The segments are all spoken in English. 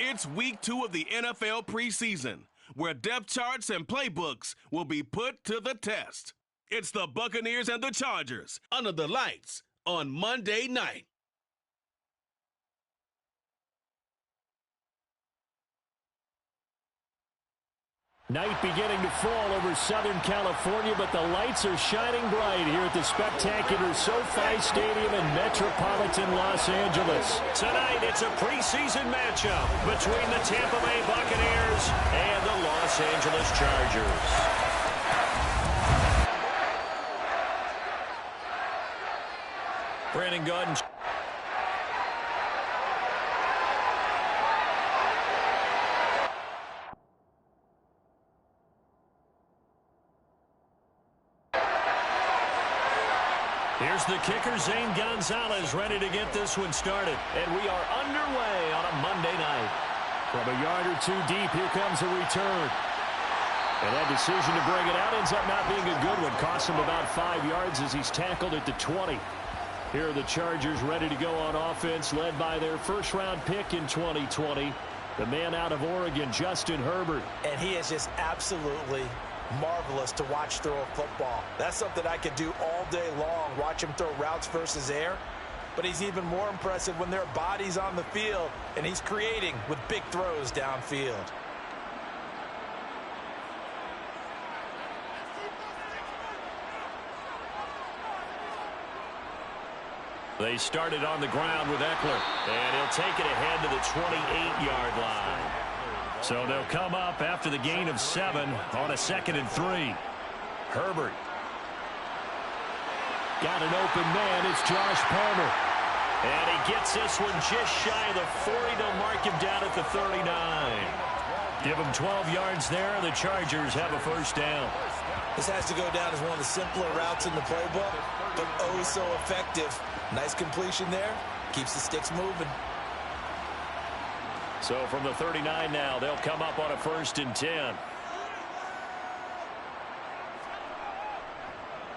It's week 2 of the NFL preseason, where depth charts and playbooks will be put to the test. It's the Buccaneers and the Chargers under the lights on Monday night. Night beginning to fall over Southern California, but the lights are shining bright here at the spectacular SoFi Stadium in metropolitan Los Angeles. Tonight, it's a preseason matchup between the Tampa Bay Buccaneers and the Los Angeles Chargers. Brandon Gunn. Here's the kicker, Zane Gonzalez, ready to get this one started. And we are underway on a Monday night. From a yard or two deep, here comes a return. And that decision to bring it out ends up not being a good one. Cost him about 5 yards as he's tackled at the 20. Here are the Chargers ready to go on offense, led by their first-round pick in 2020, the man out of Oregon, Justin Herbert. And he is just absolutely marvelous to watch throw a football. That's something I could do all day long, watch him throw routes versus air. But he's even more impressive when there are bodies on the field and he's creating with big throws downfield. They started on the ground with Eckler, and he'll take it ahead to the 28-yard line. So they'll come up after the gain of 7 on a 2nd and 3. Herbert. Got an open man. It's Josh Palmer. And he gets this one just shy of the 40. They'll mark him down at the 39. Give him 12 yards there, and the Chargers have a first down. This has to go down as one of the simpler routes in the playbook, but oh so effective. Nice completion there. Keeps the sticks moving. So from the 39 now, they'll come up on a 1st and 10.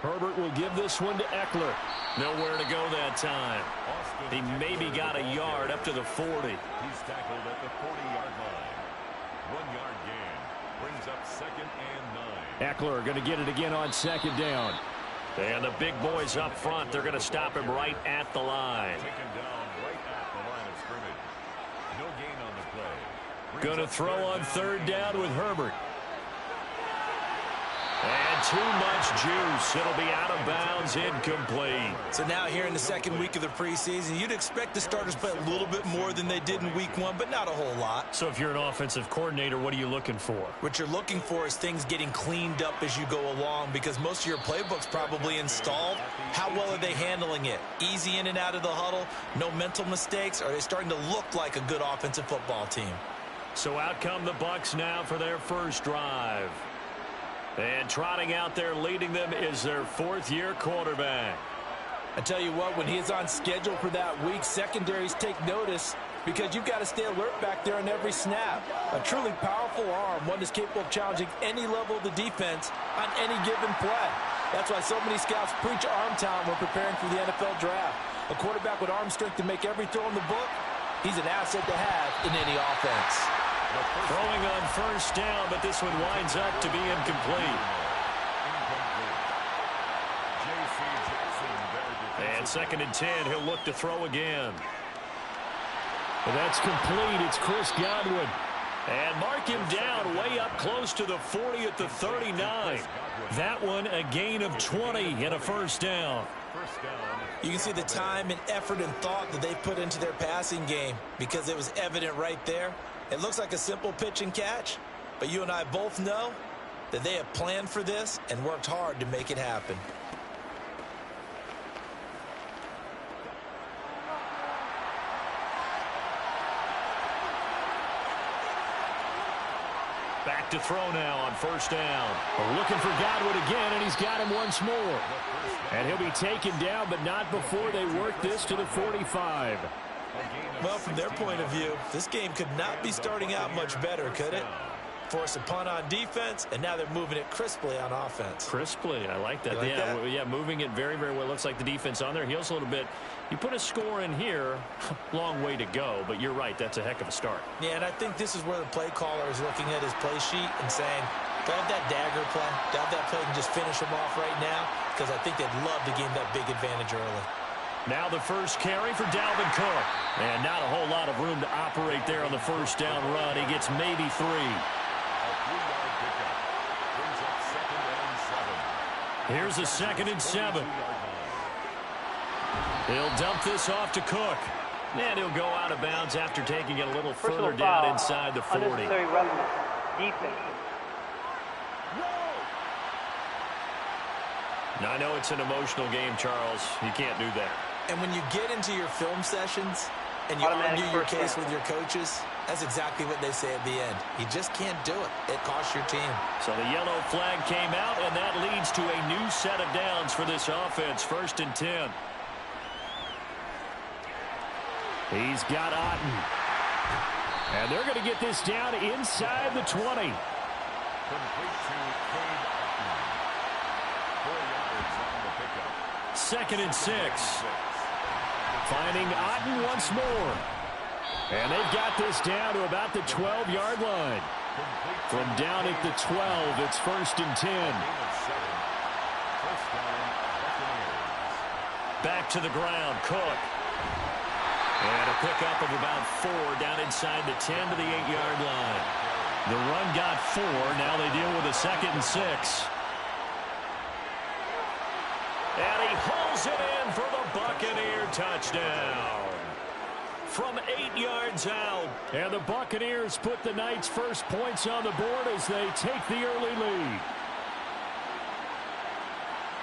Herbert will give this one to Eckler. Nowhere to go that time. He maybe got a yard up to the 40. He's tackled at the 40-yard line. 1-yard gain. Brings up 2nd and 9. Eckler going to get it again on 2nd down. And the big boys up front, they're going to stop him right at the line. Taken down right at the line of scrimmage. No gain on the play. Going to throw on 3rd down with Herbert. And too much juice. It'll be out of bounds, incomplete. So now here in the 2nd week of the preseason, you'd expect the starters to play a little bit more than they did in week 1, but not a whole lot. So if you're an offensive coordinator, what are you looking for? What you're looking for is things getting cleaned up as you go along, because most of your playbook's probably installed. How well are they handling it? Easy in and out of the huddle, no mental mistakes? Are they starting to look like a good offensive football team? So out come the Bucs now for their first drive. And trotting out there leading them is their 4th-year quarterback. I tell you what, when he is on schedule for that week, secondaries take notice because you've got to stay alert back there on every snap. A truly powerful arm, one that's capable of challenging any level of the defense on any given play. That's why so many scouts preach arm talent when preparing for the NFL draft. A quarterback with arm strength to make every throw in the book, he's an asset to have in any offense. Throwing on 1st down, but this one winds up to be incomplete. And 2nd and 10, he'll look to throw again. And that's complete. It's Chris Godwin. And mark him down way up close to the 40 at the 39. That one a gain of 20 and a 1st down. You can see the time and effort and thought that they put into their passing game because it was evident right there. It looks like a simple pitch and catch, but you and I both know that they have planned for this and worked hard to make it happen. Back to throw now on 1st down. Looking for Godwin again, and he's got him once more. And he'll be taken down, but not before they work this to the 45. Well, from their point of view, this game could not be starting out much better, could it? force a punt on defense, and now they're moving it crisply on offense. Crisply, I like that. Yeah, moving it very, very well. Looks like the defense on their heels a little bit. You put a score in here, long way to go, but you're right, that's a heck of a start. Yeah, and I think this is where the play caller is looking at his play sheet and saying, do I have that dagger play? Do I have that play and just finish them off right now? Because I think they'd love to gain that big advantage early. Now the first carry for Dalvin Cook. And not a whole lot of room to operate there on the first down run. He gets maybe 3. A 3-yard pickup. Brings up 2nd and 7. Here's a 2nd and 7. He'll dump this off to Cook. And he'll go out of bounds after taking it a little further down inside the 40. Unnecessary roughness. Defense. Now, I know it's an emotional game, Charles. You can't do that. And when you get into your film sessions and you argue your case with your coaches, that's exactly what they say at the end. You just can't do it. It costs your team. So the yellow flag came out, and that leads to a new set of downs for this offense. 1st and 10. He's got Otten. And they're going to get this down inside the 20. Complete to Cade Otten. 4 yards on the pickup. 2nd and 6. Finding Otten once more. And they've got this down to about the 12-yard line. From down at the 12, it's 1st and 10. Back to the ground, Cook. And a pickup of about 4 down inside the 10 to the 8-yard line. The run got 4. Now they deal with a 2nd and 6. And he hauls it in for the Buccaneer touchdown. From 8 yards out. And the Buccaneers put the Knights' first points on the board as they take the early lead.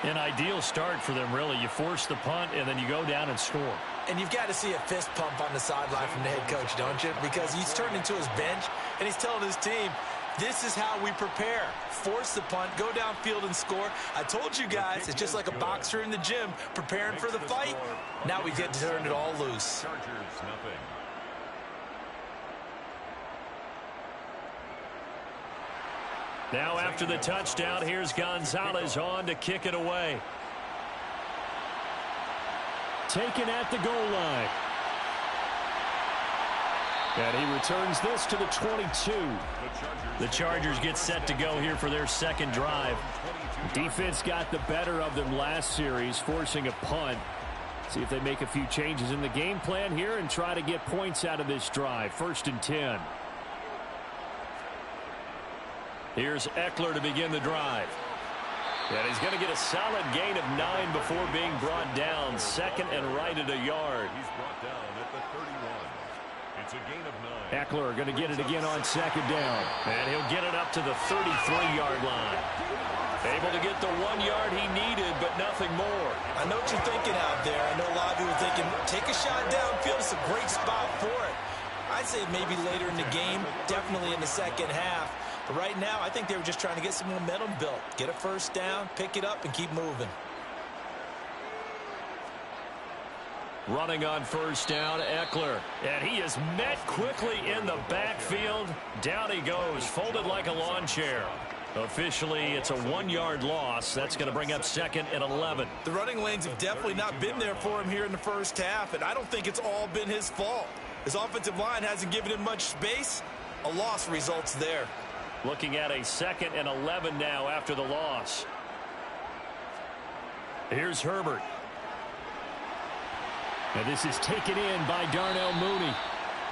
An ideal start for them, really. You force the punt, and then you go down and score. And you've got to see a fist pump on the sideline from the head coach, don't you? Because he's turned into his bench, and he's telling his team, this is how we prepare. Force the punt, go downfield and score. I told you guys, it's just like a boxer in the gym preparing for the fight. Now we get to turn it all loose. Chargers, nothing. Now after the touchdown, here's Gonzalez on to kick it away. Taken at the goal line. And he returns this to the 22. The Chargers get set to go here for their second drive. Defense got the better of them last series, forcing a punt. See if they make a few changes in the game plan here and try to get points out of this drive. 1st and 10. Here's Eckler to begin the drive. And he's going to get a solid gain of 9 before being brought down. 2nd and right at a yard. He's brought down at the 31. It's a gain of 9. Eckler going to get it again on 2nd down. And he'll get it up to the 33-yard line. Able to get the 1 yard he needed, but nothing more. I know what you're thinking out there. I know a lot of people are thinking, take a shot downfield. It's a great spot for it. I'd say maybe later in the game, definitely in the second half. But right now, I think they were just trying to get some momentum built. Get a first down, pick it up, and keep moving. Running on first down, Eckler. And he is met quickly in the backfield. Down he goes, folded like a lawn chair. Officially, it's a 1-yard loss. That's going to bring up 2nd and 11. The running lanes have definitely not been there for him here in the first half, and I don't think it's all been his fault. His offensive line hasn't given him much space. A loss results there. Looking at a 2nd and 11 now after the loss. Here's Herbert. And this is taken in by Darnell Mooney.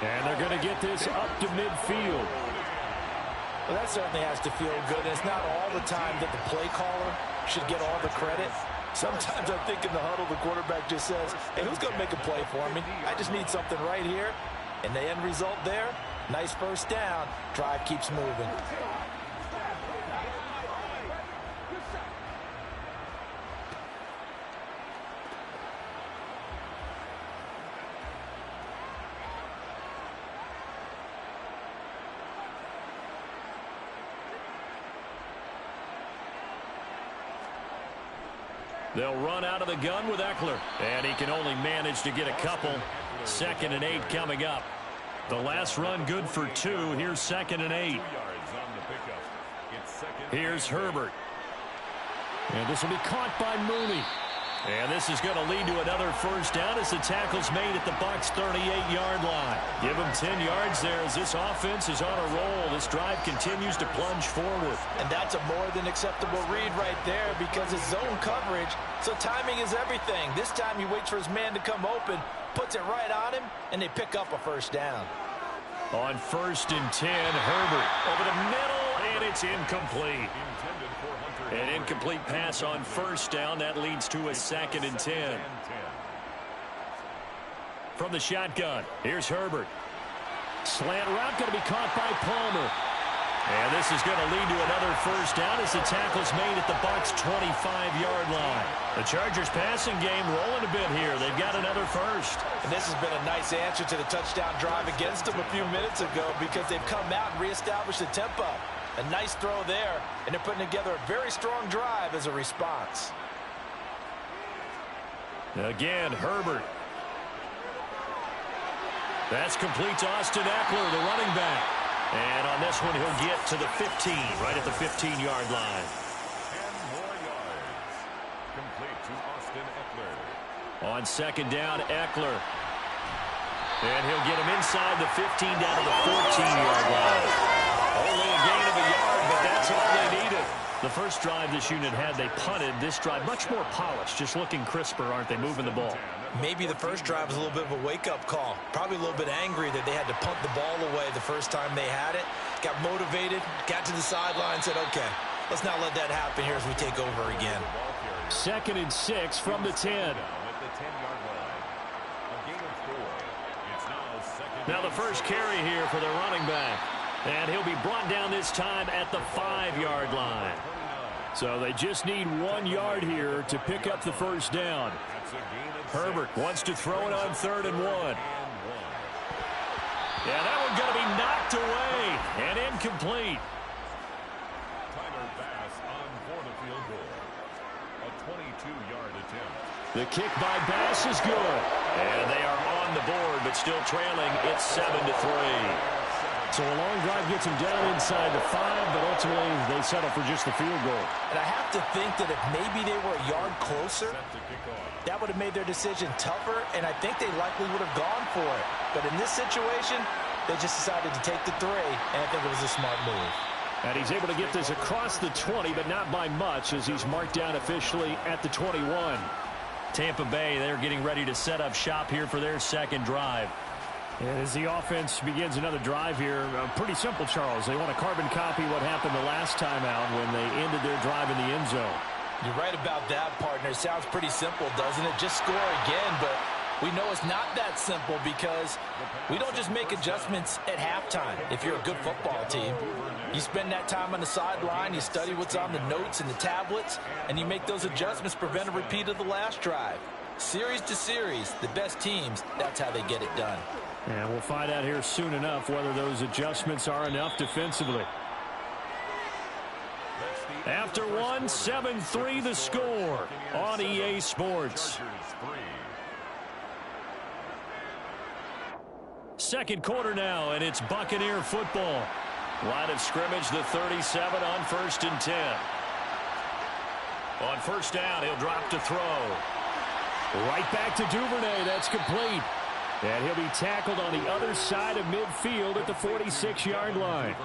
And they're going to get this up to midfield. Well, that certainly has to feel good. And it's not all the time that the play caller should get all the credit. Sometimes I think in the huddle, the quarterback just says, hey, who's going to make a play for me? I just need something right here. And the end result there, nice first down. Drive keeps moving. They'll run out of the gun with Eckler. And he can only manage to get a couple. 2nd and 8 coming up. The last run good for 2. Here's 2nd and 8. 2 yards on the pickup. It's second. Here's Herbert. And this will be caught by Mooney. And this is going to lead to another first down as the tackle's made at the Bucs' 38-yard line. Give them 10 yards there as this offense is on a roll. This drive continues to plunge forward. And that's a more than acceptable read right there because it's zone coverage, so timing is everything. This time he waits for his man to come open, puts it right on him, and they pick up a first down. On 1st and 10, Herbert over the middle, and it's incomplete. An incomplete pass on first down. That leads to a 2nd and 10. From the shotgun, here's Herbert. Slant route going to be caught by Palmer. And this is going to lead to another first down as the tackle's made at the Bucs' 25-yard line. The Chargers passing game rolling a bit here. They've got another first. And this has been a nice answer to the touchdown drive against them a few minutes ago because they've come out and reestablished the tempo. A nice throw there, and they're putting together a very strong drive as a response. Again, Herbert. That's complete to Austin Eckler, the running back. And on this one, he'll get to the 15, right at the 15-yard line. 10 more yards. Complete to Austin Eckler. On 2nd down, Eckler. And he'll get him inside the 15 down to the 14-yard line. Only a gain of a yard, but that's all they needed. The first drive this unit had, they punted. This drive, much more polished, just looking crisper, aren't they, moving the ball? Maybe the first drive was a little bit of a wake-up call. Probably a little bit angry that they had to punt the ball away the first time they had it. Got motivated, got to the sideline, said, okay, let's not let that happen here as we take over again. 2nd and 6 from the 10. Now the first carry here for the running back. And he'll be brought down this time at the 5-yard line. So they just need 1 yard here to pick up the first down. Herbert wants to throw it on 3rd and 1. Yeah, that one's going to be knocked away and incomplete. Tyler Bass on for the field goal. A 22-yard attempt. The kick by Bass is good. And they are on the board, but still trailing. It's 7-3. So a long drive gets them down inside the 5, but ultimately they settle for just the field goal. And I have to think that if maybe they were a yard closer, that would have made their decision tougher, and I think they likely would have gone for it. But in this situation, they just decided to take the 3, and I think it was a smart move. And he's able to get this across the 20, but not by much, as he's marked down officially at the 21. Tampa Bay, they're getting ready to set up shop here for their 2nd drive. And as the offense begins another drive here, pretty simple, Charles. They want to carbon copy what happened the last time out when they ended their drive in the end zone. You're right about that, partner. Sounds pretty simple, doesn't it? Just score again, but we know it's not that simple because we don't just make adjustments at halftime. If you're a good football team, you spend that time on the sideline, you study what's on the notes and the tablets, and you make those adjustments, prevent a repeat of the last drive. Series to series, the best teams, that's how they get it done. And we'll find out here soon enough whether those adjustments are enough defensively. After 1, 7-3 the score on EA Sports. 2nd quarter now, and it's Buccaneer football. Line of scrimmage, the 37 on 1st and 10. On 1st down, he'll drop to throw. Right back to Duvernay. That's complete. And he'll be tackled on the other side of midfield at the 46-yard line.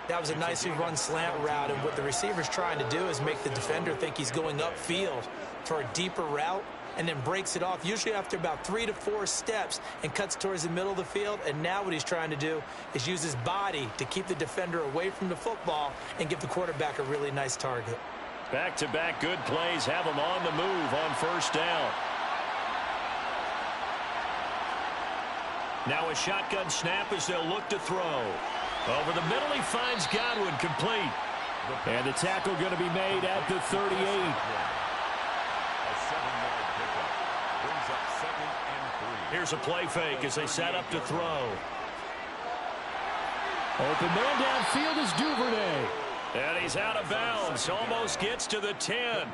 That was a nicely run slant route, and what the receiver's trying to do is make the defender think he's going upfield for a deeper route and then breaks it off, usually after about 3 to 4 steps, and cuts towards the middle of the field. And now what he's trying to do is use his body to keep the defender away from the football and give the quarterback a really nice target. Back-to-back good plays have him on the move on 1st down. Now a shotgun snap as they'll look to throw. Over the middle, he finds Godwin, complete. And the tackle going to be made at the 38. A 7-yard pickup brings up 2nd and 3. Here's a play fake as they set up to throw. Open man downfield is Duvernay. And he's out of bounds. Almost gets to the 10.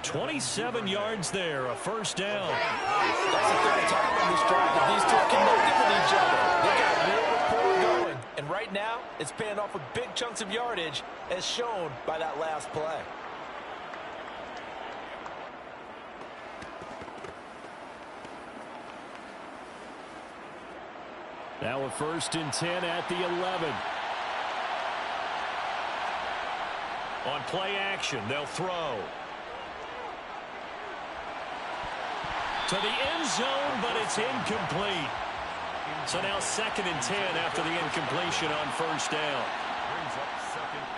27 yards there, a 1st down. That's the 3rd time on this drive that these two are connected with each other. They got real rapport going. And right now, It's paying off with big chunks of yardage, as shown by that last play. Now a 1st and 10 at the 11. On play action, they'll throw. To the end zone, but it's incomplete. So now 2nd and 10 after the incompletion on 1st down.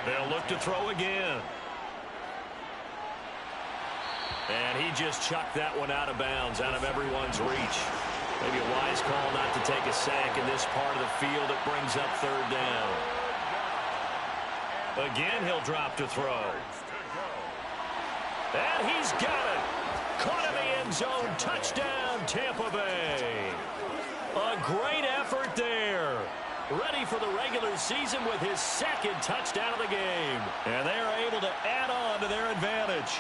They'll look to throw again. And he just chucked that one out of bounds, out of everyone's reach. Maybe a wise call not to take a sack in this part of the field. It brings up 3rd down. Again, he'll drop to throw. And he's got it. Caught in the end zone. Touchdown, Tampa Bay. A great effort there. Ready for the regular season with his 2nd touchdown of the game. And they are able to add on to their advantage.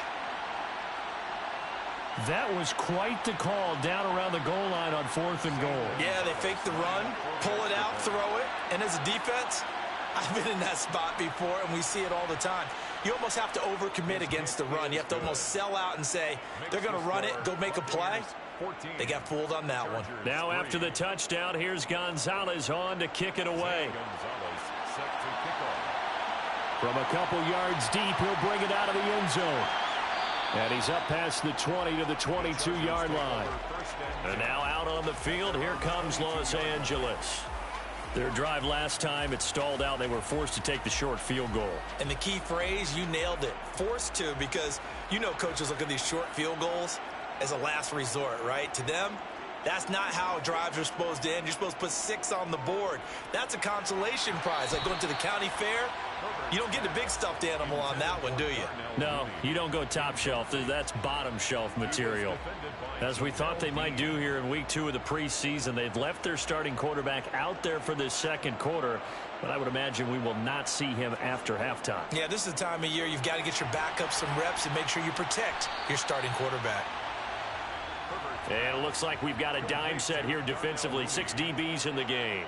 That was quite the call down around the goal line on 4th and goal. Yeah, they fake the run, pull it out, throw it. And as a defense, I've been in that spot before, and we see it all the time. You almost have to overcommit against the run. You have to almost sell out and say, they're going to run it, go make a play. They got fooled on that one. Now after the touchdown, here's Gonzalez on to kick it away. From a couple yards deep, he'll bring it out of the end zone. And he's up past the 20 to the 22-yard line. And now out on the field, here comes Los Angeles. Their drive last time, it stalled out. They were forced to take the short field goal. And the key phrase, you nailed it. Forced to, because you know coaches look at these short field goals as a last resort, right? To them, that's not how drives are supposed to end. You're supposed to put 6 on the board. That's a consolation prize. Like going to the county fair, you don't get a big stuffed animal on that one, do you? No, you don't go top shelf. That's bottom shelf material. As we thought they might do here in week 2 of the preseason, they've left their starting quarterback out there for this 2nd quarter, but I would imagine we will not see him after halftime. Yeah, this is the time of year you've got to get your backup some reps and make sure you protect your starting quarterback. And it looks like we've got a dime set here defensively. 6 DBs in the game.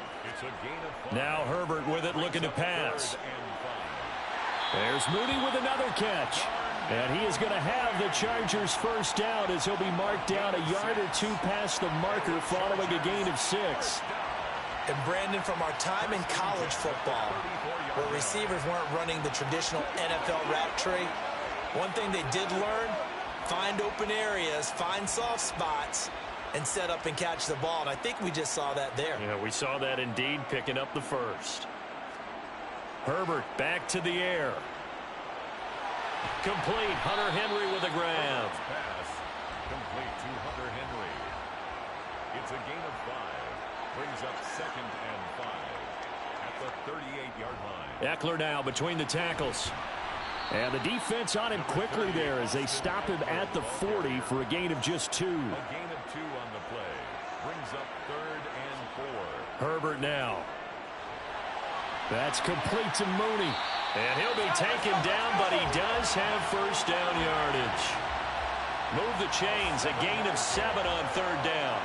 Now Herbert with it, looking to pass. There's Mooney with another catch. And he is going to have the Chargers' 1st down as he'll be marked down a yard or 2 past the marker following a gain of 6. And Brandon, from our time in college football, where receivers weren't running the traditional NFL route tree, one thing they did learn, find open areas, find soft spots, and set up and catch the ball. And I think we just saw that there. Yeah, we saw that indeed, picking up the 1st. Herbert back to the air. Complete. Hunter Henry with a grab. Pass complete to Hunter Henry. It's a gain of 5. Brings up 2nd and 5 at the 38-yard line. Eckler now between the tackles. And the defense on him quickly there as they stop him at the 40 for a gain of just 2. A gain of 2 on the play. Brings up 3rd and 4. Herbert now. That's complete to Mooney. And he'll be taken down, but he does have 1st down yardage. Move the chains. A gain of 7 on 3rd down.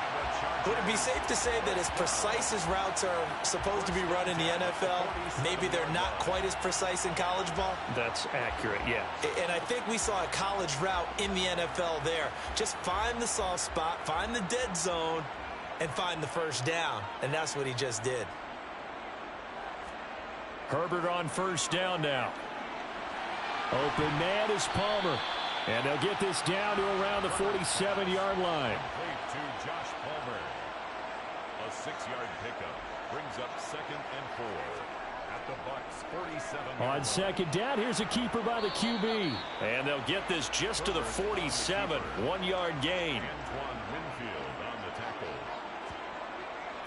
Would it be safe to say that as precise as routes are supposed to be run in the NFL, maybe they're not quite as precise in college ball? That's accurate, yeah. And I think we saw a college route in the NFL there. Just find the soft spot, find the dead zone, and find the 1st down. And that's what he just did. Herbert on 1st down now. Open man is Palmer. And they'll get this down to around the 47-yard line. To Josh Palmer. A 6-yard pickup brings up 2nd and 4 at the Bucs 47. On 2nd down, here's a keeper by the QB. And they'll get this just to the 47. 1-yard gain. Antoine Winfield on the tackle.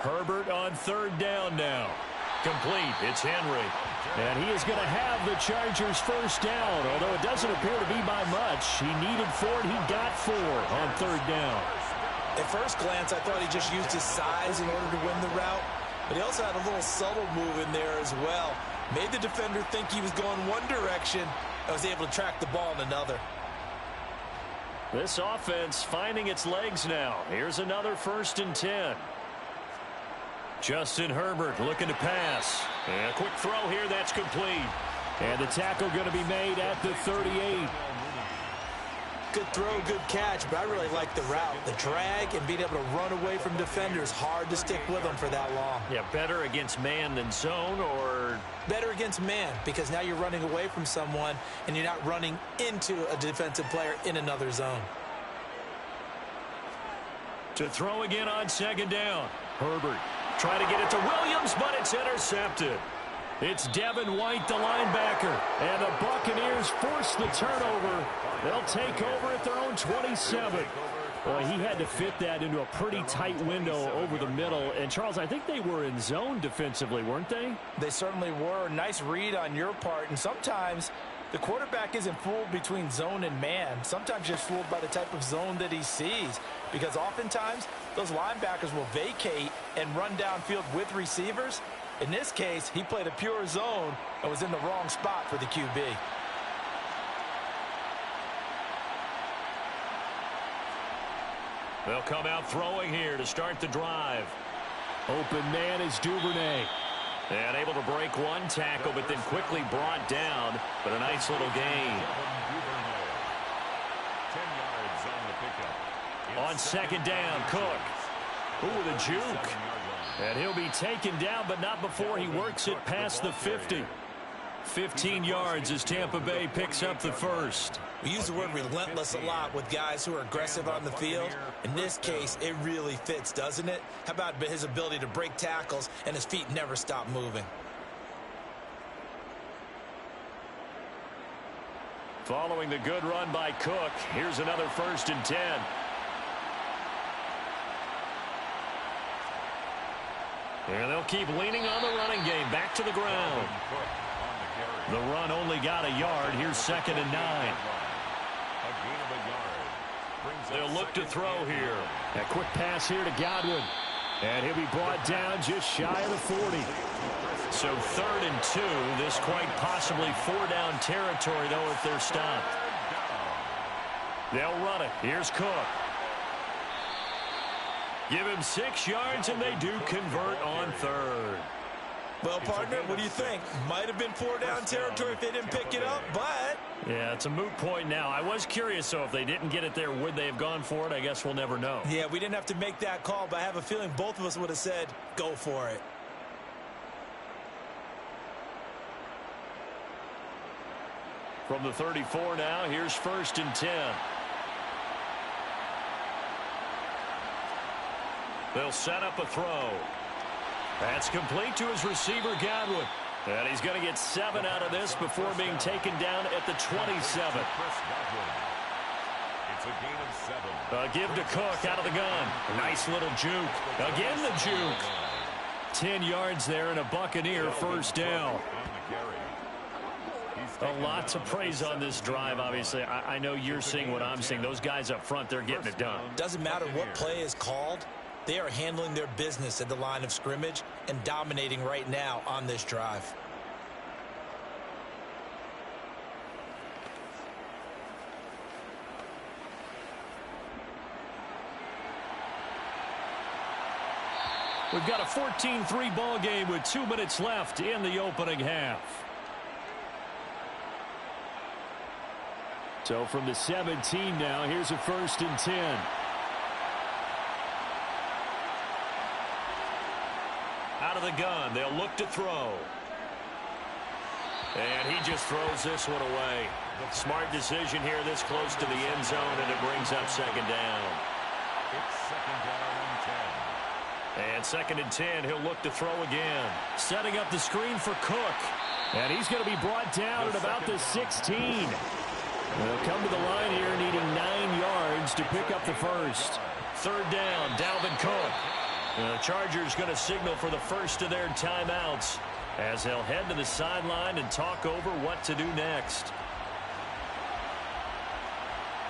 Herbert on 3rd down now. Complete. It's Henry. And he is going to have the Chargers' 1st down, although it doesn't appear to be by much. He needed 4, and he got 4 on 3rd down. At first glance, I thought he just used his size in order to win the route, but he also had a little subtle move in there as well. Made the defender think he was going one direction and was able to track the ball in another. This offense finding its legs now. Here's another 1st and 10. Justin Herbert looking to pass. And a quick throw here, that's complete. And the tackle going to be made at the 38. Good throw, good catch, but I really like the route. The drag and being able to run away from defenders, hard to stick with them for that long. Yeah, better against man than zone, or? Better against man, because now you're running away from someone and you're not running into a defensive player in another zone. To throw again on second down. Herbert trying to get it to Williams, but it's intercepted. It's Devin White, the linebacker, and the Buccaneers force the turnover. They'll take over at their own 27. Well, he had to fit that into a pretty tight window over the middle. And, Charles, I think they were in zone defensively, weren't they? They certainly were. Nice read on your part. And sometimes the quarterback isn't fooled between zone and man. Sometimes just fooled by the type of zone that he sees. Because oftentimes those linebackers will vacate and run downfield with receivers. In this case, he played a pure zone and was in the wrong spot for the QB. They'll come out throwing here to start the drive. Open man is Duvernay. And able to break one tackle, but then quickly brought down. But a nice little gain. 10 yards on the pickup. On second down, Cook. Ooh, with a juke. And he'll be taken down, but not before he works it past the 50. 15 yards as Tampa Bay picks up the first. We use the word relentless a lot with guys who are aggressive on the field. In this case, it really fits, doesn't it? How about his ability to break tackles and his feet never stop moving? Following the good run by Cook, here's another 1st and 10. And they'll keep leaning on the running game. Back to the ground. The run only got a yard. Here's 2nd and 9. They'll look to throw here. A quick pass here to Godwin. And he'll be brought down just shy of the 40. So 3rd and 2. This quite possibly 4-down territory, though, if they're stopped. They'll run it. Here's Cook. Give him 6 yards, and they do convert on 3rd. Well, partner, what do you think? Might have been 4-down territory if they didn't pick it up, but... Yeah, it's a moot point now. I was curious, so if they didn't get it there, would they have gone for it? I guess we'll never know. Yeah, we didn't have to make that call, but I have a feeling both of us would have said, go for it. From the 34 now, here's 1st and 10. They'll set up a throw. That's complete to his receiver, Godwin. And he's going to get 7 out of this before being taken down at the 27. It's a gain of 7. A give to Cook out of the gun. A nice little juke. Again the juke. 10 yards there and a Buccaneer 1st down. A lot to praise on this drive, obviously. I know you're seeing what I'm seeing. Those guys up front, they're getting it done. Doesn't matter what play is called. They are handling their business at the line of scrimmage and dominating right now on this drive. We've got a 14-3 ball game with 2 minutes left in the opening half. So from the 17 now, here's a 1st and 10. Out of the gun, they'll look to throw. And he just throws this one away. Smart decision here this close to the end zone, and it brings up 2nd down. It's 2nd down and 10. And 2nd and 10, he'll look to throw again. Setting up the screen for Cook. And he's going to be brought down at about the 16. They'll come to the line here needing 9 yards to pick up the 1st. 3rd down, Dalvin Cook. The Chargers going to signal for the first of their timeouts as they'll head to the sideline and talk over what to do next.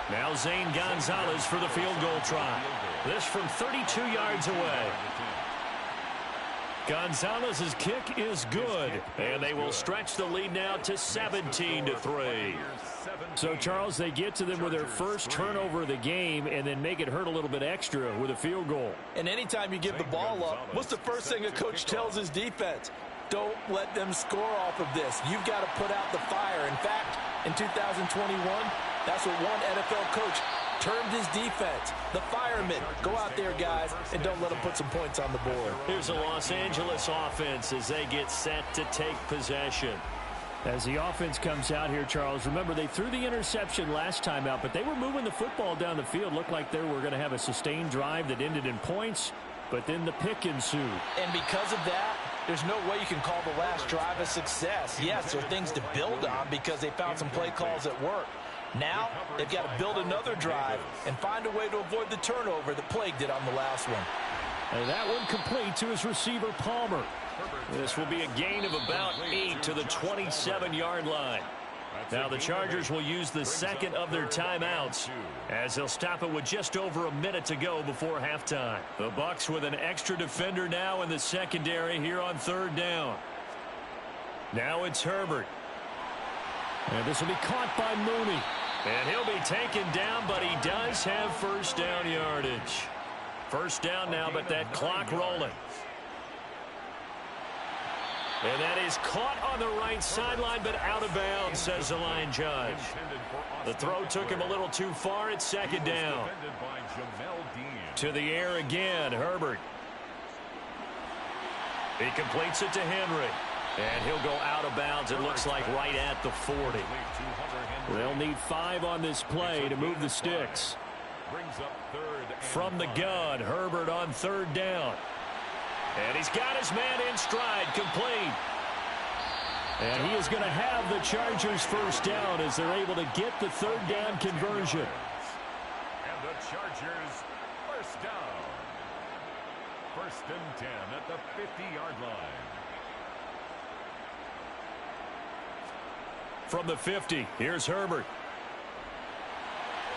Now Zane Gonzalez for the field goal try. This from 32 yards away. Gonzalez's kick is good, and they will stretch the lead now to 17-3. So, Charles, they get to them with their first turnover of the game and then make it hurt a little bit extra with a field goal. And anytime you give the ball up, what's the first thing a coach tells his defense? Don't let them score off of this. You've got to put out the fire. In fact, in 2021, that's what one NFL coach termed his defense, the firemen. Go out there, guys, and don't let them put some points on the board. Here's the Los Angeles offense as they get set to take possession. As the offense comes out here, Charles, remember they threw the interception last time out, but they were moving the football down the field. Looked like they were going to have a sustained drive that ended in points, but then the pick ensued. And because of that, there's no way you can call the last drive a success. Yes, there are things to build on because they found some play calls that work. Now, they've got to build another drive and find a way to avoid the turnover that plagued it on the last one. And that one complete to his receiver, Palmer. This will be a gain of about 8 to the 27-yard line. Now the Chargers will use the second of their timeouts as they'll stop it with just over a minute to go before halftime. The Bucs with an extra defender now in the secondary here on third down. Now it's Herbert. And this will be caught by Mooney. And he'll be taken down, but he does have first down yardage. First down now, but that clock rolling. And that is caught on the right sideline, but out of bounds, says the line judge. The throw took him a little too far. It's second down. To the air again, Herbert. He completes it to Henry. And he'll go out of bounds, it looks like, right at the 40. They'll need 5 on this play to move the sticks. From the gun, Herbert on third down. And he's got his man in stride, complete. And he is going to have the Chargers first down as they're able to get the third down conversion. And the Chargers first down. First and 10 at the 50-yard line. From the 50, here's Herbert.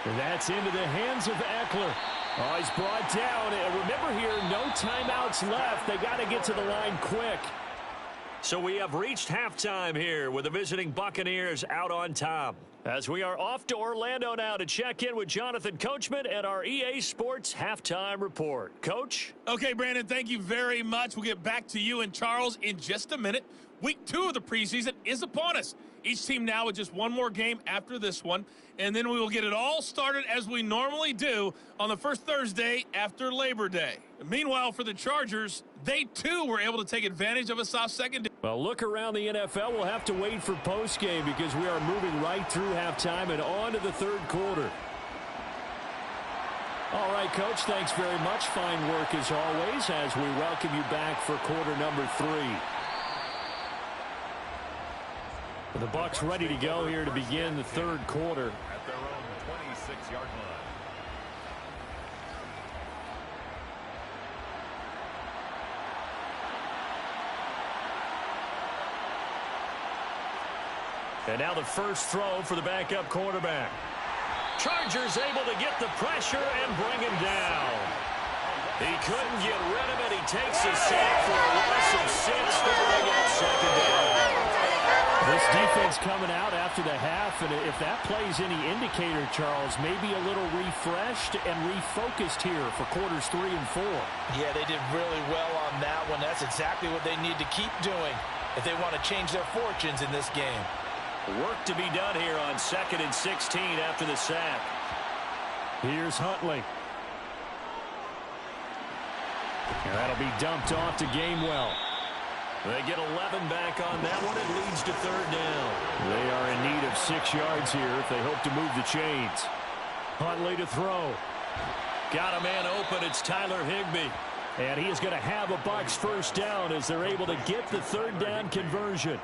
And that's into the hands of Eckler. Oh, he's brought down. And remember here, no timeouts left. They got to get to the line quick. So we have reached halftime here with the visiting Buccaneers out on top. As we are off to Orlando now to check in with Jonathan Coachman and our EA Sports Halftime Report. Coach? Okay, Brandon, thank you very much. We'll get back to you and Charles in just a minute. Week 2 of the preseason is upon us. Each team now with just one more game after this one, and then we will get it all started as we normally do on the first Thursday after Labor Day. Meanwhile, for the Chargers, they too were able to take advantage of a soft secondary. Well, look around the NFL. We'll have to wait for postgame because we are moving right through halftime and on to the third quarter. All right, Coach, thanks very much. Fine work as always as we welcome you back for quarter number 3. The Bucs ready to go here to begin the third quarter. At their own 26-yard line. And now the first throw for the backup quarterback. Chargers able to get the pressure and bring him down. He couldn't get rid of it. He takes a sack for a loss of 6 to bring up second down. This defense coming out after the half, and if that plays any indicator, Charles, maybe a little refreshed and refocused here for quarters 3 and 4. Yeah, they did really well on that one. That's exactly what they need to keep doing if they want to change their fortunes in this game. Work to be done here on 2nd and 16 after the sack. Here's Huntley. And that'll be dumped off to Gainwell. They get 11 back on that one. It leads to third down. They are in need of 6 yards here if they hope to move the chains. Huntley to throw. Got a man open. It's Tyler Higbee. And he is going to have a Bucs first down as they're able to get the third down conversion.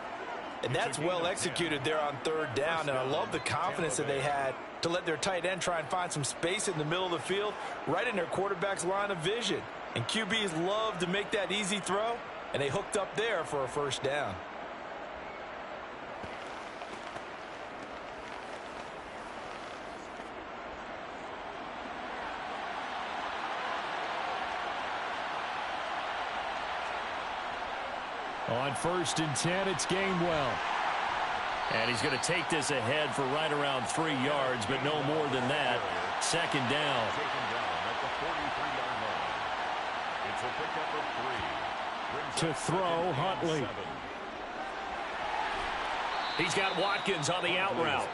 And that's well executed there on third down. And I love the confidence that they had to let their tight end try and find some space in the middle of the field, right in their quarterback's line of vision. And QBs love to make that easy throw. And they hooked up there for a first down. On 1st and 10, it's Gainwell. And he's going to take this ahead for right around 3 yards, but no more than that. 2nd down. Taken down at the 43-yard line. It's a pickup of 3. To throw, Huntley. He's got Watkins on the out route.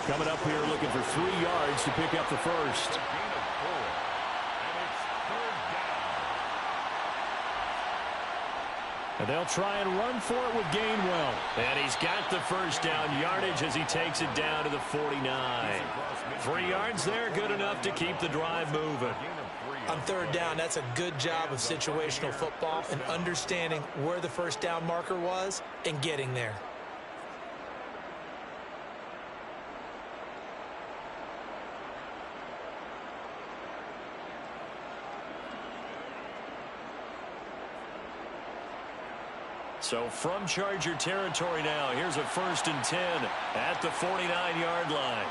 Coming up here looking for 3 yards to pick up the first. And they'll try and run for it with Gainwell. And he's got the first down yardage as he takes it down to the 49. 3 yards there, good enough to keep the drive moving. On 3rd down, that's a good job of situational football and understanding where the first down marker was and getting there. So from Charger territory now, here's a 1st and 10 at the 49-yard line.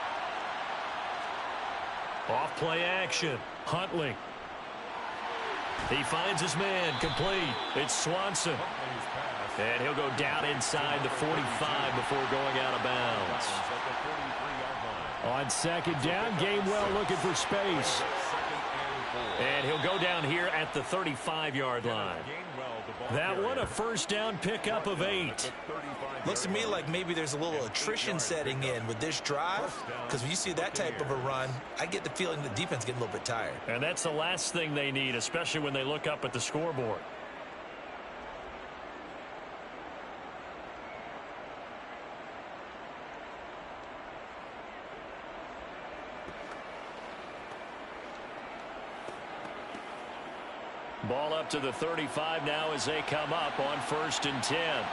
Off play action. Huntley. He finds his man, complete. It's Swanson. And he'll go down inside the 45 before going out of bounds. On 2nd down, Gainwell looking for space. And he'll go down here at the 35-yard line. That one a first down pickup of 8. Looks to me like maybe there's a little attrition setting in with this drive, because when you see that type of a run, I get the feeling the defense getting a little bit tired. And that's the last thing they need, especially when they look up at the scoreboard. Ball up to the 35 now as they come up on 1st and 10.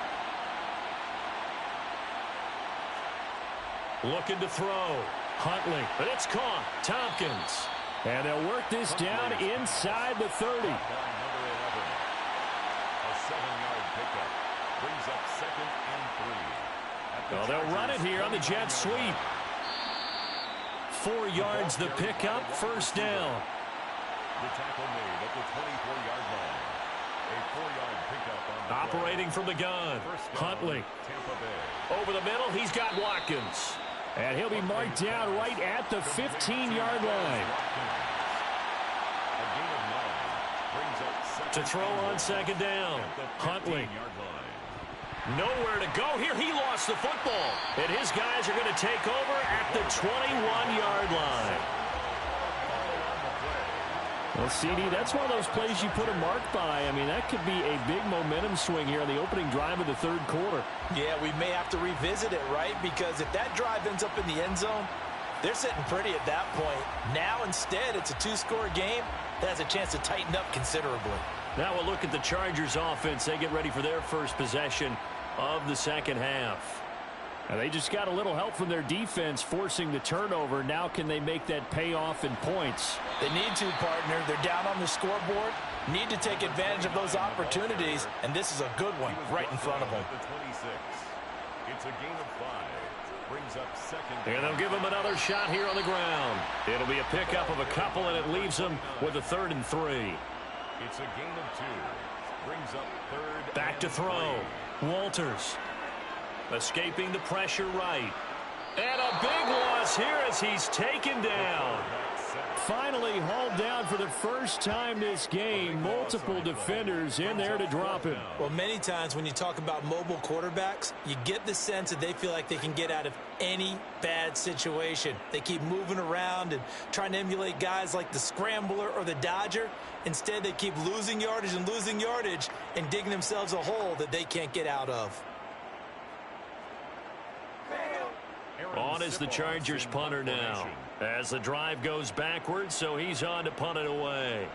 Looking to throw. Huntley. But it's caught. Tompkins. And they'll work this down inside the 30. A 7-yard pickup brings up 2nd and 3. Well, they'll run it here on the jet sweep. 4 yards the pickup, first down. The tackle made at the 24-yard line. A 4-yard pickup on the Operating from the gun. Tampa Huntley. Bay. Over the middle, he's got Watkins. And he'll be marked down right at the 15-yard line. A gain of 9 brings up 2nd To throw on 2nd down. Huntley. Nowhere to go here. He lost the football. And his guys are going to take over at the 21-yard line. Well, CD, that's one of those plays you put a mark by. I mean, that could be a big momentum swing here on the opening drive of the 3rd quarter. Yeah, we may have to revisit it, right? Because if that drive ends up in the end zone, they're sitting pretty at that point. Now, instead, it's a 2-score game that has a chance to tighten up considerably. Now we'll look at the Chargers offense. They get ready for their first possession of the 2nd half. And they just got a little help from their defense forcing the turnover. Now can they make that pay off in points? They need to, partner. They're down on the scoreboard. Need to take advantage of those opportunities, and this is a good one right in front of them. The 26. It's a gain of 5. Brings up 2nd. And they'll give him another shot here on the ground. It'll be a pickup of a couple, and it leaves them with a 3rd and 3. It's a gain of 2. Brings up 3rd. Back to throw. Walters. Escaping the pressure right. And a big loss here as he's taken down. Finally hauled down for the first time this game. Multiple defenders in there to drop him. Well, many times when you talk about mobile quarterbacks, you get the sense that they feel like they can get out of any bad situation. They keep moving around and trying to emulate guys like the Scrambler or the Dodger. Instead, they keep losing yardage and digging themselves a hole that they can't get out of. On is the Chargers punter now. As the drive goes backwards, so he's on to punt it away.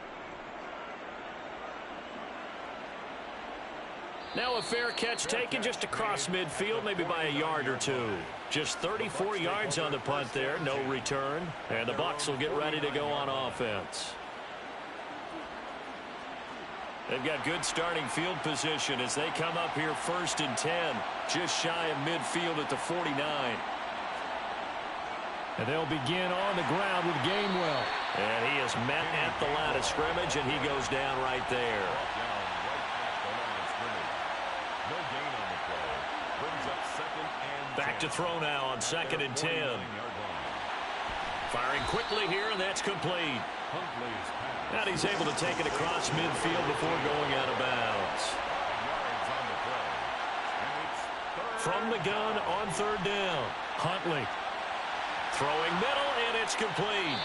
Now a fair catch taken just across midfield, maybe by a yard or two. Just 34 yards on the punt there, no return. And the Bucs will get ready to go on offense. They've got good starting field position as they come up here 1st and 10, just shy of midfield at the 49. And they'll begin on the ground with Gainwell. And he is met at the line of scrimmage, and he goes down right there. Back to throw now on 2nd and 10. Firing quickly here, and that's complete. And he's able to take it across midfield before going out of bounds. From the gun on 3rd down, Huntley. Throwing middle, and it's complete.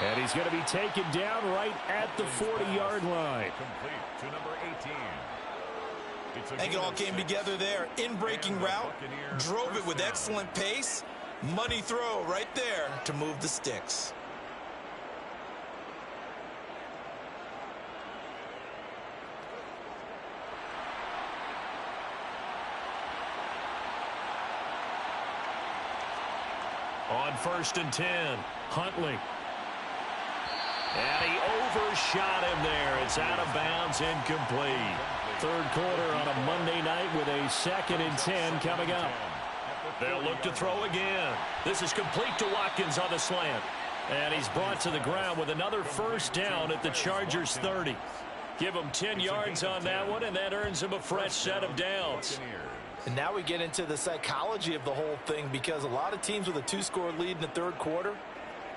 And he's going to be taken down right at the 40-yard line. Complete to number 18. I think it all came together there. In-breaking route, drove it with excellent pace. Money throw right there to move the sticks. On 1st and 10, Huntley. And he overshot him there. It's out of bounds, incomplete. 3rd quarter on a Monday night with a 2nd and 10 coming up. They'll look to throw again. This is complete to Watkins on the slant. And he's brought to the ground with another 1st down at the Chargers' 30. Give him 10 yards on that one, and that earns him a fresh set of downs. And now we get into the psychology of the whole thing, because a lot of teams with a 2-score lead in the 3rd quarter,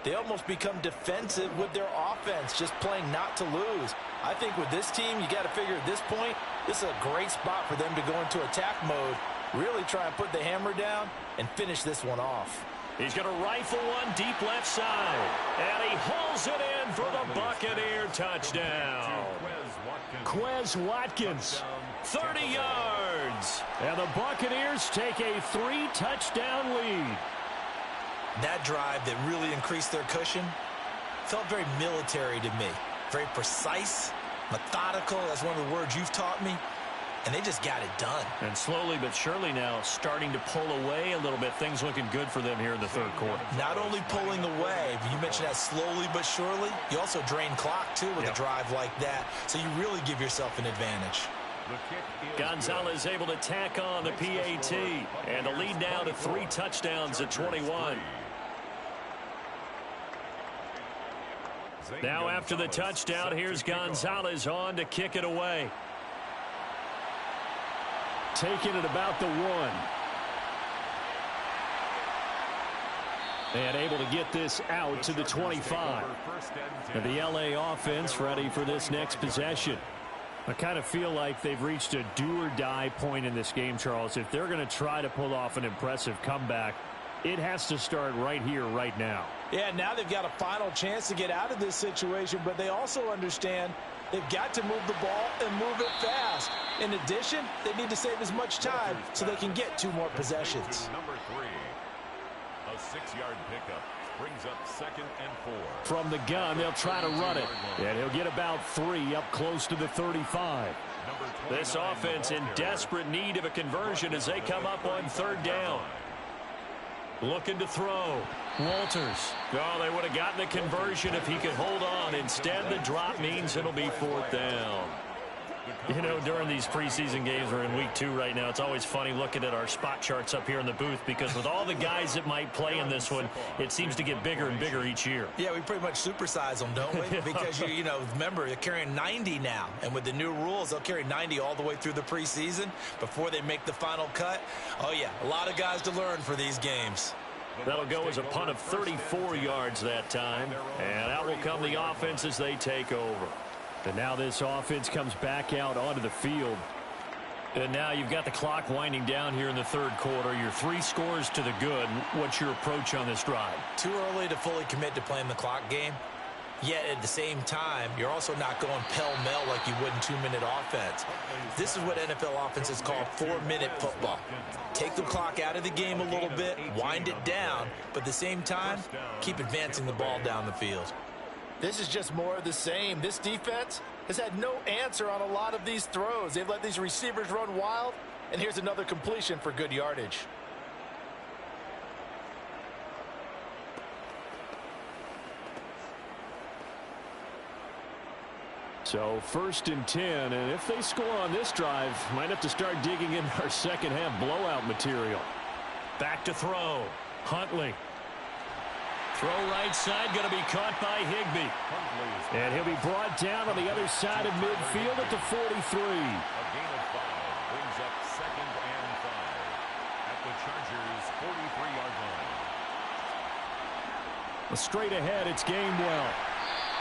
they almost become defensive with their offense, just playing not to lose. I think with this team, you got to figure at this point, this is a great spot for them to go into attack mode, really try and put the hammer down and finish this one off. He's going to rifle one deep left side, and he hauls it in for the Buccaneer touchdown. Quez Watkins, 30 yards. And the Buccaneers take a 3-touchdown lead. That drive that really increased their cushion felt very military to me. Very precise, methodical. That's one of the words you've taught me. And they just got it done. And slowly but surely now starting to pull away a little bit. Things looking good for them here in the 3rd quarter. Not only pulling away, but you mentioned that slowly but surely. You also drain clock, too, with a drive like that. So you really give yourself an advantage. Gonzalez able to tack on the PAT. And the lead now to 3 touchdowns at 21. Now after the touchdown, here's Gonzalez on to kick it away. Taking it about the 1. And able to get this out to the 25. And the LA offense ready for this next possession. I kind of feel like they've reached a do-or-die point in this game, Charles. If they're going to try to pull off an impressive comeback, it has to start right here, right now. Yeah, now they've got a final chance to get out of this situation, but they also understand they've got to move the ball and move it fast. In addition, they need to save as much time so they can get 2 more possessions. Number 3, a 6-yard pickup brings up 2nd and 4. From the gun, they'll try to run it. And he'll get about 3 up close to the 35. This offense in desperate need of a conversion as they come up on 3rd down. Looking to throw. Walters. Oh, they would have gotten the conversion if he could hold on. Instead, the drop means it'll be 4th down. You know, during these preseason games, we're in week 2 right now, it's always funny looking at our spot charts up here in the booth, because with all the guys that might play in this one, it seems to get bigger and bigger each year. Yeah, we pretty much supersize them, don't we? Because, you know, remember, they're carrying 90 now. And with the new rules, they'll carry 90 all the way through the preseason before they make the final cut. Oh, yeah, a lot of guys to learn for these games. That'll go as a punt of 34 yards that time. And out will come the offense as they take over. And now this offense comes back out onto the field. And now you've got the clock winding down here in the 3rd quarter. You're 3 scores to the good. What's your approach on this drive? Too early to fully commit to playing the clock game. Yet at the same time, you're also not going pell-mell like you would in 2-minute offense. This is what NFL offenses call 4-minute football. Take the clock out of the game a little bit, wind it down, but at the same time, keep advancing the ball down the field. This is just more of the same. This defense has had no answer on a lot of these throws. They've let these receivers run wild, and here's another completion for good yardage. So 1st and 10, and if they score on this drive, might have to start digging in our second-half blowout material. Back to throw. Huntley. Throw right side, going to be caught by Higbee. And he'll be brought down on the other side of midfield at the 43. A gain of 5 brings up 2nd and 5 at the Chargers' Straight ahead, it's Gainwell.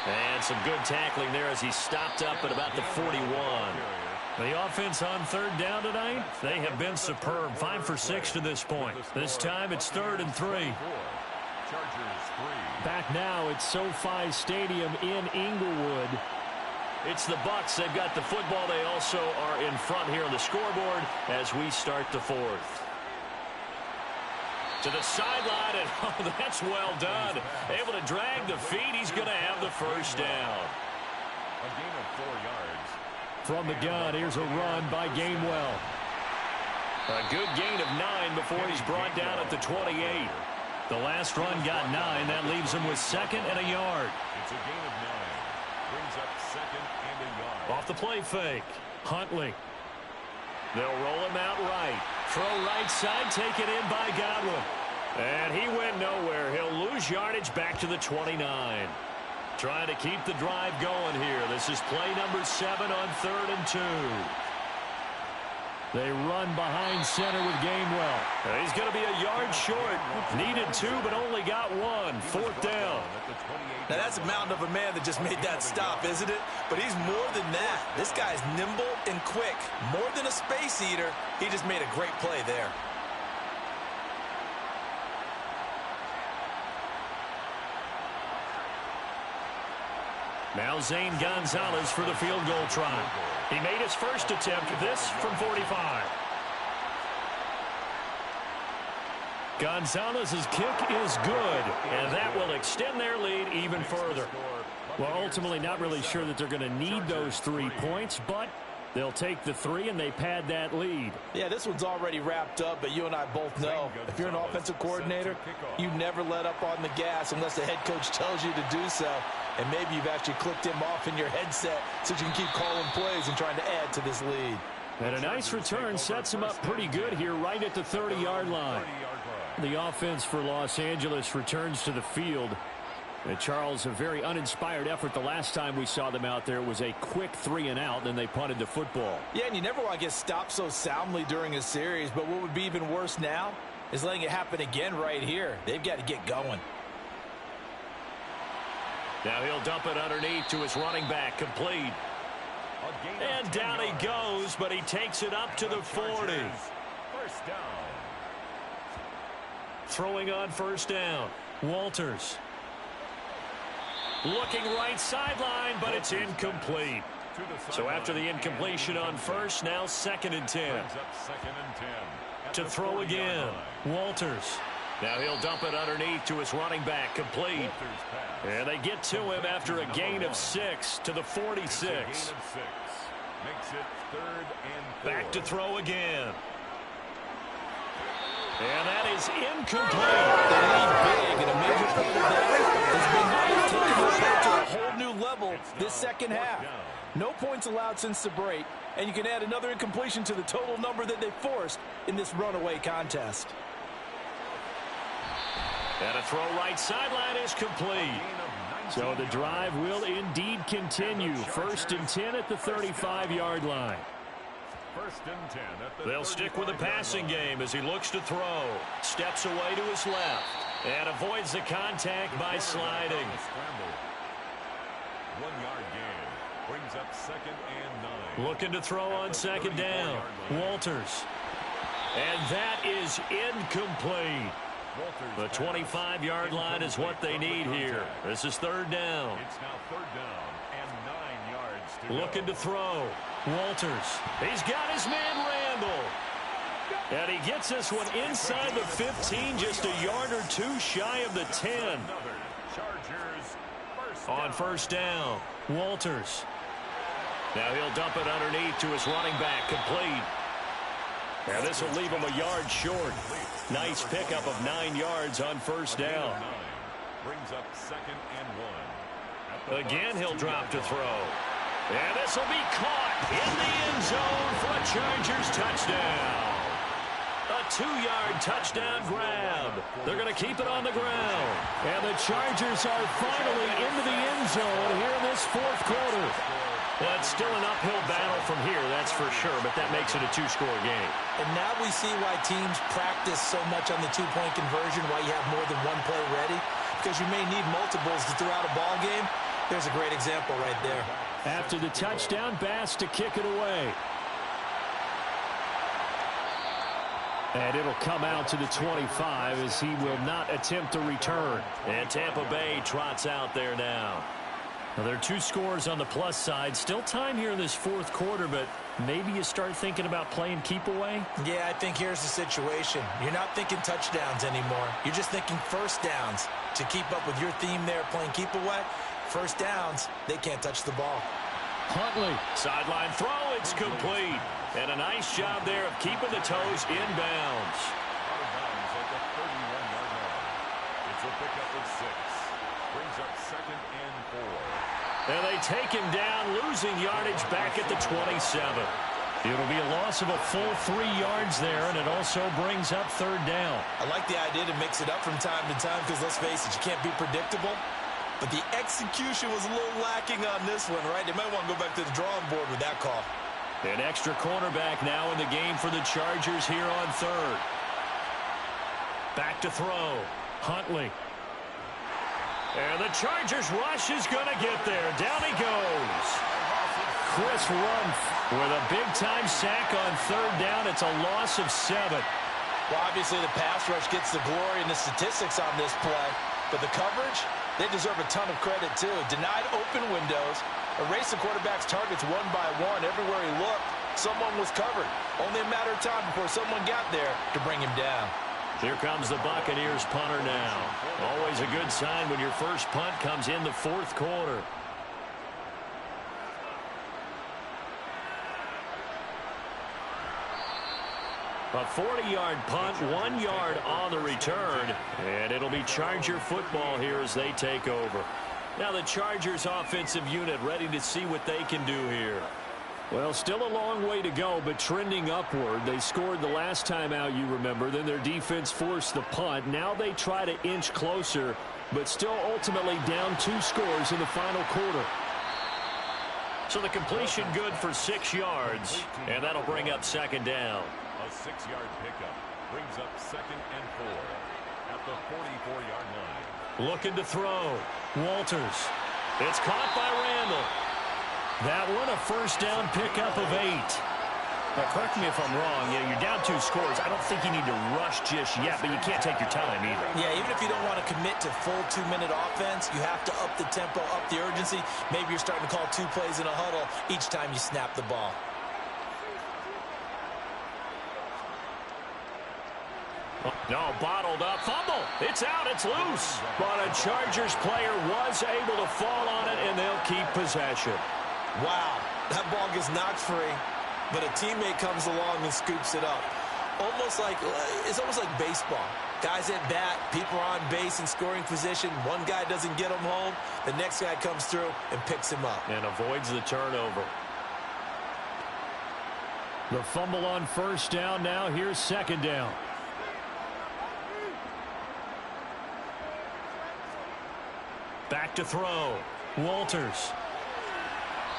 And some good tackling there as he stopped up at about the 41. The offense on third down tonight, they have been superb. 5 for 6 to this point. This time it's 3rd and 3. Back now at SoFi Stadium in Inglewood. It's the Bucs. They've got the football. They also are in front here on the scoreboard as we start the 4th. To the sideline, and oh, that's well done. Able to drag the feet. He's going to have the first down. A gain of 4 yards. From the gun, here's a run by Gainwell. A good gain of 9 before he's brought down at the 28. The last run got 9. That leaves him with 2nd and a yard. It's a gain of 9. Brings up 2nd and a yard. Off the play fake. Huntley. They'll roll him out right. Throw right side, taken in by Godwin. And he went nowhere. He'll lose yardage back to the 29. Trying to keep the drive going here. This is play number 7 on 3rd and 2. They run behind center with Gainwell. He's going to be a yard short. Needed 2, but only got 1. 4th down. Now, that's a mountain of a man that just made that stop, isn't it? But he's more than that. This guy's nimble and quick. More than a space eater. He just made a great play there. Now Zane Gonzalez for the field goal try. He made his first attempt, this from 45. Gonzalez's kick is good, and that will extend their lead even further. Well, ultimately, not really sure that they're going to need those 3 points, but they'll take the 3 and they pad that lead. Yeah, this one's already wrapped up, but you and I both know if you're an offensive coordinator, you never let up on the gas unless the head coach tells you to do so. And maybe you've actually clicked him off in your headset so you can keep calling plays and trying to add to this lead. And a nice return sets him up pretty good here right at the 30-yard line. The offense for Los Angeles returns to the field. And Charles, a very uninspired effort. The last time we saw them out there was a quick 3-and-out, then they punted the football. Yeah, and you never want to get stopped so soundly during a series, but what would be even worse now is letting it happen again right here. They've got to get going. Now he'll dump it underneath to his running back, complete. And down he goes, but he takes it up to the 40. First down. Throwing on first down, Walters. Looking right sideline, but it's incomplete. So after the incompletion on first, now 2nd and 10. To throw again, Walters. Now he'll dump it underneath to his running back, complete. And they get to him after a gain of 6 to the 46. Back to throw again. And that is incomplete. They lead big, and a major part of that has been taking the back to a whole new level this second half. No points allowed since the break, and you can add another incompletion to the total number that they forced in this runaway contest. And a throw right sideline is complete. So the drive will indeed continue. 1st and 10 at the 35-yard line. They'll stick with the passing game as he looks to throw. Steps away to his left and avoids the contact by sliding. 1-yard gain. Brings up 2nd and 9. Looking to throw on 2nd down. Walters. And that is incomplete. The 25-yard line is what they need here. This is 3rd down. It's now 3rd down and 9 yards to Looking to throw. Walters. He's got his man Randall. And he gets this one inside the 15, just a yard or 2 shy of the 10. On first down, Walters. Now he'll dump it underneath to his running back, complete. And this will leave him a yard short. Nice pickup of 9 yards on first down. Brings up 2nd and 1. Again, he'll drop to throw. And this will be caught in the end zone for a Chargers touchdown. A 2-yard touchdown grab. They're going to keep it on the ground. And the Chargers are finally into the end zone here in this 4th quarter. Well, it's still an uphill battle from here, that's for sure, but that makes it a 2-score game. And now we see why teams practice so much on the 2-point conversion, why you have more than one play ready. because you may need multiples to throw out a ball game. There's a great example right there. After the touchdown, Bass to kick it away. And it'll come out to the 25 as he will not attempt to return. And Tampa Bay trots out there now. Well, there are 2 scores on the plus side. Still time here in this fourth quarter, but maybe you start thinking about playing keep away? Yeah, I think here's the situation. You're not thinking touchdowns anymore. You're just thinking first downs. To keep up with your theme there, playing keep away, first downs, they can't touch the ball. Huntley. Sideline throw, it's complete. And a nice job there of keeping the toes inbounds. Out of bounds at the 31-yard line. It's a pickup of 6. Brings up 2nd and 4. And they take him down, losing yardage back at the 27. It'll be a loss of a full 3 yards there, and it also brings up 3rd down. I like the idea to mix it up from time to time because, let's face it, you can't be predictable. But the execution was a little lacking on this one, right? They might want to go back to the drawing board with that call. An extra cornerback now in the game for the Chargers here on 3rd. Back to throw. Huntley. And the Chargers rush is going to get there. Down he goes. Chris Rumph with a big-time sack on 3rd down. It's a loss of 7. Well, obviously the pass rush gets the glory and the statistics on this play. But the coverage, they deserve a ton of credit, too. Denied open windows. Erased the quarterback's targets one by one. Everywhere he looked, someone was covered. Only a matter of time before someone got there to bring him down. Here comes the Buccaneers punter now. Always a good sign when your first punt comes in the fourth quarter. A 40-yard punt, 1 yard on the return, and it'll be Charger football here as they take over. Now the Chargers offensive unit ready to see what they can do here. Well, still a long way to go, but trending upward. They scored the last time out, you remember. Then their defense forced the punt. Now they try to inch closer, but still ultimately down 2 scores in the final quarter. So the completion good for 6 yards, and that'll bring up 2nd down. A 6-yard pickup brings up 2nd and 4 at the 44-yard line. Looking to throw. Walters. It's caught by Randall. That one a first down pickup of 8. Now, correct me if I'm wrong. Yeah, you're down 2 scores. I don't think you need to rush just yet, but you can't take your time either. Yeah, even if you don't want to commit to full 2-minute offense, you have to up the tempo, up the urgency. Maybe you're starting to call 2 plays in a huddle each time you snap the ball. No, bottled up. Fumble. It's out. It's loose. But a Chargers player was able to fall on it, and they'll keep possession. Wow, that ball gets knocked free, but a teammate comes along and scoops it up. It's almost like baseball. Guys at bat, people are on base in scoring position. One guy doesn't get him home. The next guy comes through and picks him up. And avoids the turnover. The fumble on first down now. Here's 2nd down. Back to throw. Walters.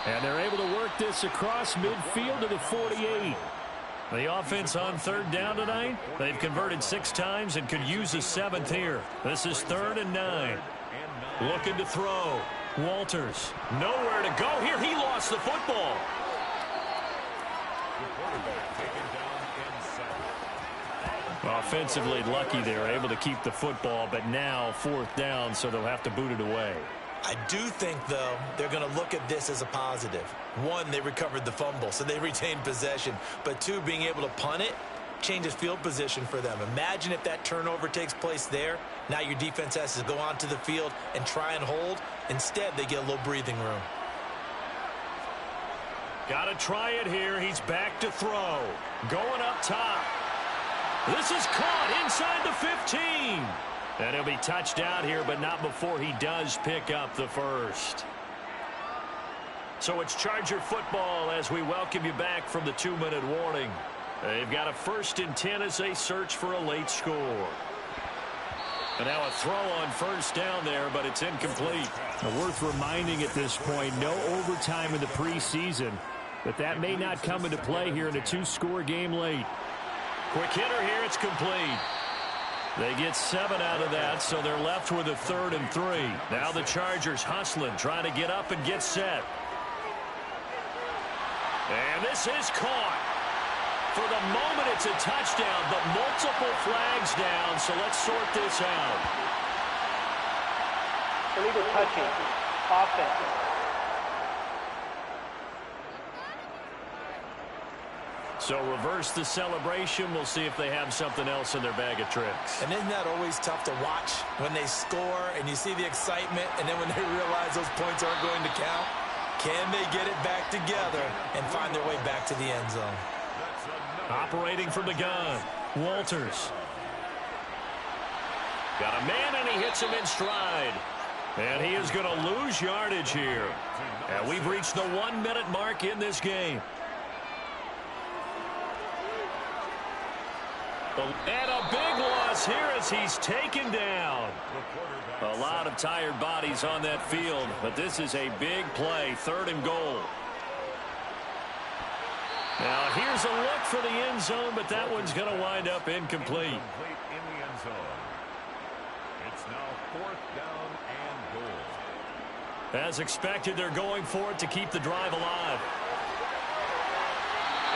And they're able to work this across midfield to the 48. The offense on 3rd down tonight, they've converted 6 times and could use a 7th here. This is 3rd and 9. Looking to throw. Walters. Nowhere to go here. He lost the football. The quarterback taken down and sacked. Offensively lucky they were able to keep the football, but now 4th down, so they'll have to boot it away. I do think, though, they're going to look at this as a positive. 1, they recovered the fumble, so they retained possession. But 2, being able to punt it changes field position for them. Imagine if that turnover takes place there. Now your defense has to go onto the field and try and hold. Instead, they get a little breathing room. Got to try it here. He's back to throw. Going up top. This is caught inside the 15. And he'll be touched out here, but not before he does pick up the first. So it's Charger football as we welcome you back from the 2-minute warning. They've got a 1st and 10 as they search for a late score. And now a throw on first down there, but it's incomplete. Now, worth reminding at this point, no overtime in the preseason, but that may not come into play here in a 2-score game late. Quick hitter here, it's complete. They get 7 out of that, so they're left with a 3rd and 3. Now the Chargers hustling, trying to get up and get set. And this is caught. For the moment, it's a touchdown, but multiple flags down, so let's sort this out. Illegal touching. Offense. So reverse the celebration. We'll see if they have something else in their bag of tricks. And isn't that always tough to watch when they score and you see the excitement, and then when they realize those points aren't going to count? Can they get it back together and find their way back to the end zone? Operating from the gun, Walters. Got a man, and he hits him in stride. And he is going to lose yardage here. And we've reached the 1-minute mark in this game. And a big loss here as he's taken down. A lot of tired bodies on that field, but this is a big play, 3rd and goal. Now here's a look for the end zone, but that one's going to wind up incomplete. In the end zone. It's now 4th down and goal. As expected, they're going for it to keep the drive alive.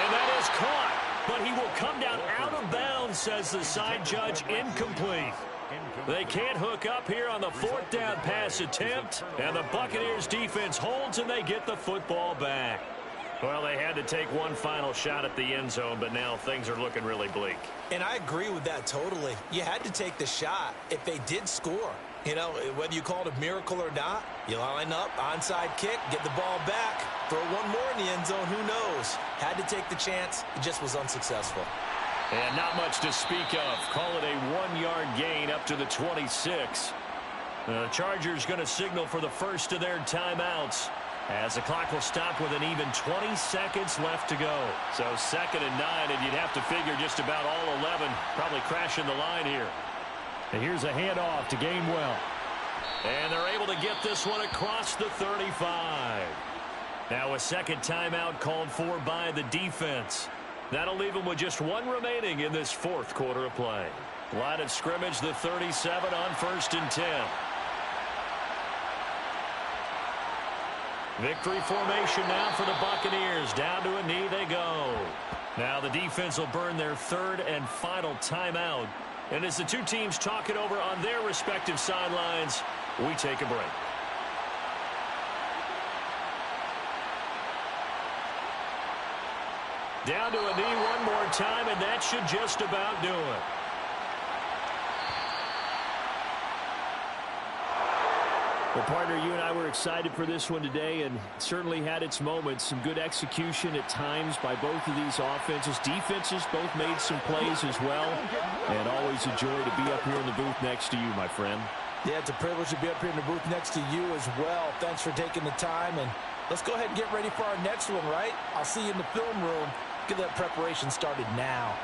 And that is caught. But he will come down out of bounds, says the side judge, incomplete. They can't hook up here on the 4th down pass attempt, and the Buccaneers defense holds and they get the football back. Well, they had to take one final shot at the end zone, but now things are looking really bleak. And I agree with that totally. You had to take the shot if they did score. You know, whether you call it a miracle or not, you line up, onside kick, get the ball back, throw one more in the end zone, who knows? Had to take the chance, it just was unsuccessful. And not much to speak of. Call it a 1-yard gain up to the 26. The Chargers going to signal for the first of their timeouts, as the clock will stop with an even 20 seconds left to go. So 2nd and 9, and you'd have to figure just about all 11 probably crashing the line here. And here's a handoff to Gainwell. And they're able to get this one across the 35. Now a second timeout called for by the defense. That'll leave them with just 1 remaining in this 4th quarter of play. Line of scrimmage, the 37 on 1st and 10. Victory formation now for the Buccaneers. Down to a knee they go. Now the defense will burn their 3rd and final timeout. And as the two teams talk it over on their respective sidelines, we take a break. Down to a knee one more time, and that should just about do it. Well, partner, you and I were excited for this one today, and it certainly had its moments. Some good execution at times by both of these offenses. Defenses both made some plays as well, and always a joy to be up here in the booth next to you, my friend. Yeah, it's a privilege to be up here in the booth next to you as well. Thanks for taking the time, and let's go ahead and get ready for our next one, right? I'll see you in the film room. Get that preparation started now.